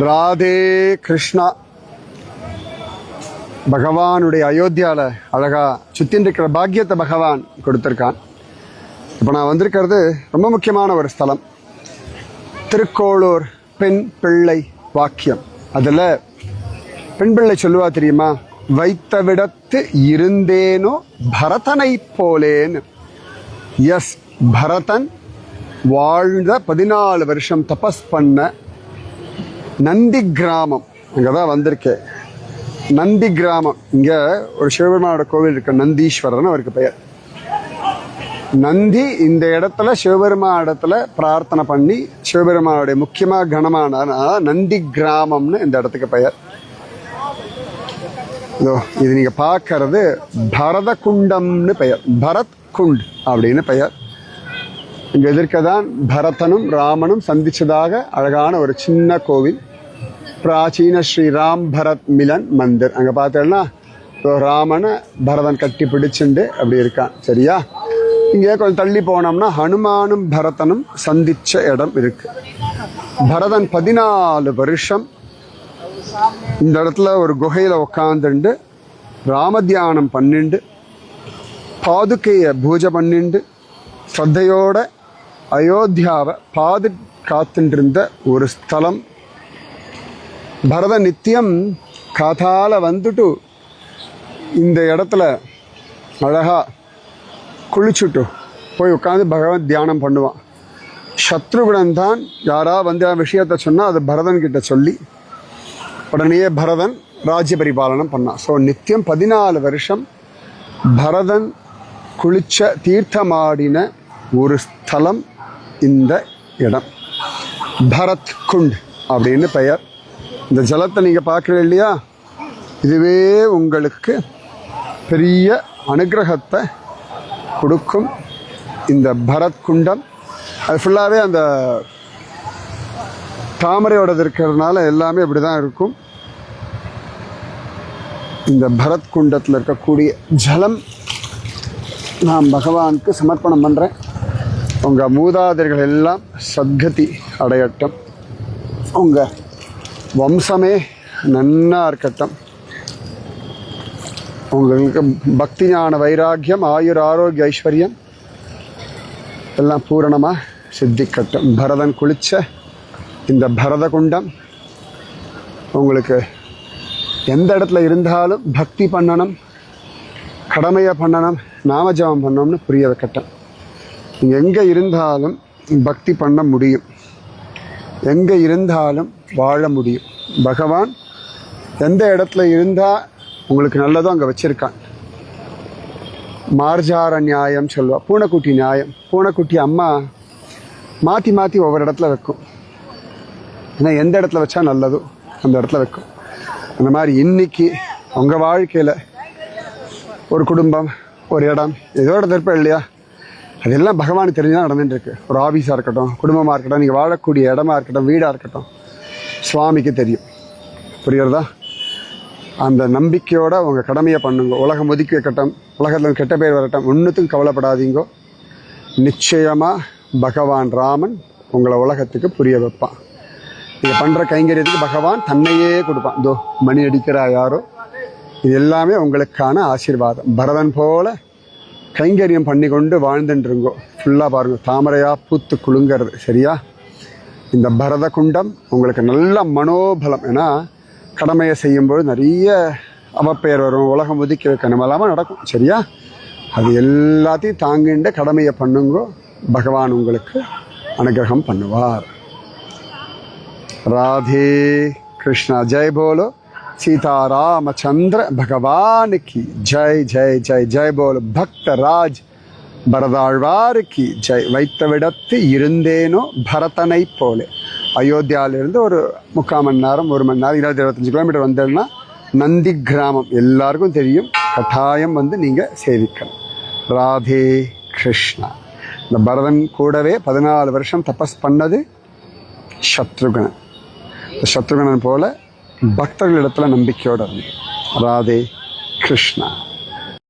ராதே கிருஷ்ணா. பகவானுடைய அயோத்தியால அழகா சுத்தின் இருக்கிற பாக்கியத்தை பகவான் கொடுத்திருக்கான். இப்போ நான் வந்திருக்கிறது ரொம்ப முக்கியமான ஒரு ஸ்தலம், திருக்கோளூர் பெண் பிள்ளை வாக்கியம். அதில் பெண் பிள்ளை சொல்லுவா தெரியுமா, வைத்த விடத்து இருந்தேனோ பரதனை போலேன்னு. எஸ், பரதன் வாழ்ந்த 14 வருஷம் தபஸ் பண்ண நந்தி கிராமம், அங்கே தான் வந்திருக்கேன். நந்தி கிராமம், இங்கே ஒரு சிவபெருமானோட கோவில் இருக்கு, நந்தீஸ்வரர்னு அவருக்கு பெயர். நந்தி இந்த இடத்துல சிவபெருமான இடத்துல பிரார்த்தனை பண்ணி சிவபெருமானுடைய முக்கியமாக கணமான நந்தி கிராமம்னு இந்த இடத்துக்கு பெயர். இது நீங்க பார்க்கறது பரத குண்டம்னு பெயர், பரத் குண்ட் அப்படின்னு பெயர். இங்க எதிர்க்கதான் பரதனும் ராமனும் சந்திச்சதாக அழகான ஒரு சின்ன கோவில், பிராச்சீன ஸ்ரீ ராம் பரத் மிலன் மந்திர். அங்க பார்த்தேன்னா ராமனை பரதன் கட்டி பிடிச்சுண்டு அப்படி இருக்கான். சரியா, இங்கே கொஞ்சம் தள்ளி போனோம்னா ஹனுமானும் பரதனும் சந்திச்ச இடம் இருக்கு. பரதன் 14 வருஷம் இந்த இடத்துல ஒரு குகையில உட்காந்துண்டு ராம தியானம் பண்ணிண்டு பாதுகைய பூஜை பண்ணிண்டு ஸ்ரத்தையோட அயோத்தியாவை காத்துட்டு இருந்த ஒரு ஸ்தலம். பரதன் நித்தியம் காத்தால வந்துட்டு இந்த இடத்துல அழகா குளிச்சுட்டு போய் உட்காந்து பகவான் தியானம் பண்ணுவான். சத்ருகுணன் தான் யாரா வந்து விஷயத்த சொன்னால் அது பரதன் கிட்ட சொல்லி உடனேயே பரதன் ராஜ்ய பரிபாலனம் பண்ணான். ஸோ நித்தியம் 14 வருஷம் பரதன் குளிச்ச தீர்த்தமாடின ஒரு ஸ்தலம் இந்த இடம், பரத் குண்ட் அப்படின்னு பெயர். இந்த ஜலத்தை நீங்கள் பார்க்குறீங்க இல்லையா, இதுவே உங்களுக்கு பெரிய அனுகிரகத்தை கொடுக்கும். இந்த பரத் குண்டம் அது ஃபுல்லாகவே அந்த தாமரையோடது இருக்கிறதுனால எல்லாமே இப்படி தான் இருக்கும். இந்த பரத் குண்டத்தில் இருக்கக்கூடிய ஜலம் நான் பகவானுக்கு சமர்ப்பணம் பண்ணுறேன். உங்கள் மூதாதையர்கள் எல்லாம் சத்கதி அடையட்டும், உங்கள் வம்சமே நன்னா இருக்கட்டும், உங்களுக்கு பக்தி ஞான வைராக்கியம் ஆயுர் ஆரோக்கிய ஐஸ்வர்யம் எல்லாம் பூரணமாக சித்திக்கட்டும். பரதன் குளிச்ச இந்த பரத குண்டம் உங்களுக்கு எந்த இடத்துல இருந்தாலும் பக்தி பண்ணணும், கடமையை பண்ணணும், நாமஜபம் பண்ணணும்னு புரிய வைக்கட்டும். நீங்கள் எங்கே இருந்தாலும் பக்தி பண்ண முடியும், எங்கே இருந்தாலும் வாழ முடியும். பகவான் எந்த இடத்துல இருந்தால் உங்களுக்கு நல்லதோ அங்கே வச்சுருக்கான். மார்ஜார நியாயம் சொல்லுவா, பூனைக்குட்டி நியாயம். பூனைக்குட்டி அம்மா மாற்றி மாற்றி ஒவ்வொரு இடத்துல வைக்கும், ஏன்னா எந்த இடத்துல வச்சா நல்லதோ அந்த இடத்துல வைக்கும். அந்த மாதிரி இன்னைக்கு உங்கள் வாழ்க்கையில் ஒரு குடும்பம், ஒரு இடம், ஏதோ இடத்துல இருப்பேன் இல்லையா, அதெல்லாம் பகவானுக்கு தெரிஞ்சுதான் நடந்துட்டுருக்கு. ஒரு ஆஃபீஸாக இருக்கட்டும், குடும்பமாக இருக்கட்டும், நீங்கள் வாழக்கூடிய இடமா இருக்கட்டும், வீடாக இருக்கட்டும், சுவாமிக்கு தெரியும். புரியுறதா? அந்த நம்பிக்கையோடு உங்கள் கடமையை பண்ணுங்க. உலகம் ஒதுக்கி வைக்கட்டும், உலகத்தில் கெட்ட பேர் வரட்டும், ஒன்றுத்துக்கும் கவலைப்படாதீங்கோ. நிச்சயமாக பகவான் ராமன் உங்களை உலகத்துக்கு புரிய வைப்பான். நீங்கள் பண்ணுற கைங்கரியத்துக்கு பகவான் தன்னையே கொடுப்பான். இதோ மணி அடிக்கிறா யாரோ, இது எல்லாமே உங்களுக்கான ஆசீர்வாதம். பரதன் போல கைங்கரியம் பண்ணி கொண்டு வாழ்ந்துட்டுருங்கோ. ஃபுல்லாக பாருங்கள், தாமரையாக பூத்து குலுங்கிறது. சரியா, இந்த பரத குண்டம் உங்களுக்கு நல்ல மனோபலம். ஏன்னா கடமையை செய்யும்போது நிறைய அவப்பெயர் வரும், உலகம் ஒதுக்கி வைக்கணும் இல்லாமல் நடக்கும். சரியா, அது எல்லாத்தையும் தாங்கிண்டு கடமையை பண்ணுங்கோ, பகவான் உங்களுக்கு அனுகிரகம் பண்ணுவார். ராதே கிருஷ்ணா. ஜெய் போலோ सीतारामचंद्र भगवान की जय जय जय जय बोल भक्तराज பரதாழ்வார் की जय. வைத்த விடத்து இருந்தேனோ பரதனை போலே. அயோத்தியாவிலிருந்து ஒரு 3/4 மணி நேரம் 1 மணி நேரம் 20-25 கிலோமீட்டர் வந்தேன்னா நந்தி கிராமம் எல்லாருக்கும் தெரியும். கட்டாயம் வந்து நீங்கள் சேவிக்கணும். ராதே கிருஷ்ணா. இந்த பரதன் கூடவே 14 வருஷம் தபஸ் பண்ணது சத்ருகணன். சத்ருகணன் போல பக்தர்களிடத்துல நம்பிக்கையோடு இருந்து. ராதே கிருஷ்ணா.